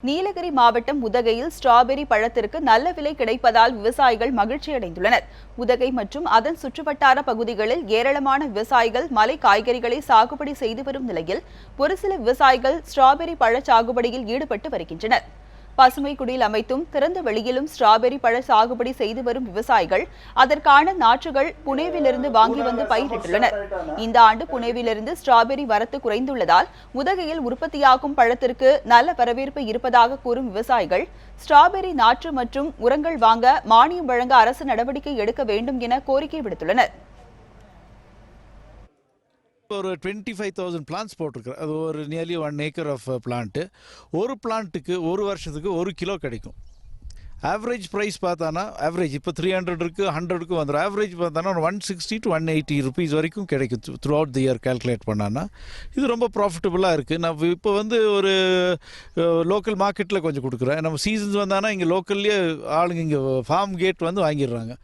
நீலகிரி மாவட்டம் உதகையில் ஸ்ட்ராபெரி பழத்திற்கு நல்ல விலை கிடைப்பதால் விவசாயிகள் மகிழ்ச்சி அடைந்துள்ளனர். உதகை மற்றும் அதன் சுற்றுவட்டார பகுதிகளில் ஏராளமான விவசாயிகள் மலை காய்கறிகளை சாகுபடி செய்து வரும் நிலையில் ஒரு சில விவசாயிகள் ஸ்ட்ராபெரி பழ சாகுபடியில் ஈடுபட்டு வருகின்றனர். பசுமை குடில் அமைத்தும் திறந்த வெளியிலும் ஸ்ட்ராபெரி பழ சாகுபடி செய்து வரும் விவசாயிகள் அதற்கான நாற்றுகள் புனேவிலிருந்து வாங்கி வந்து பயிரிட்டுள்ளனர். இந்த ஆண்டு புனேவிலிருந்து ஸ்ட்ராபெரி வரத்து குறைந்துள்ளதால் உதகையில் உற்பத்தியாகும் பழத்திற்கு நல்ல வரவேற்பு இருப்பதாக கூறும் விவசாயிகள் ஸ்ட்ராபெரி நாற்று மற்றும் உரங்கள் வாங்க மானியம் வழங்க அரசு நடவடிக்கை எடுக்க வேண்டும் என கோரிக்கை விடுத்துள்ளனர். ஒரு 25,000 பிளான்ஸ் போட்டிருக்கிறேன். அது ஒரு நியர்லி 1 ஏக்கர் ஆஃப் பிளான்ட்டு. ஒரு பிளான்ட்டுக்கு ஒரு வருஷத்துக்கு 1 கிலோ கிடைக்கும். ஆவரேஜ் ப்ரைஸ் பார்த்தானா இப்போ 300 இருக்குது, 100க்கு வந்துடும். ஆவரேஜ் பார்த்தானா 160 to 180 ருபீஸ் வரைக்கும் கிடைக்கும் through out the year calculate பண்ணான்னா. இது ரொம்ப ப்ராஃபிட்டபுளாக இருக்குது. நான் இப்போ ஒரு லோக்கல் மார்க்கெட்டில் கொஞ்சம் கொடுக்குறேன். நம்ம சீசன்ஸ் வந்தானா இங்கே லோக்கல்லேயே ஆளுங்க இங்கே ஃபார்ம் கேட் வாங்கிடுறாங்க.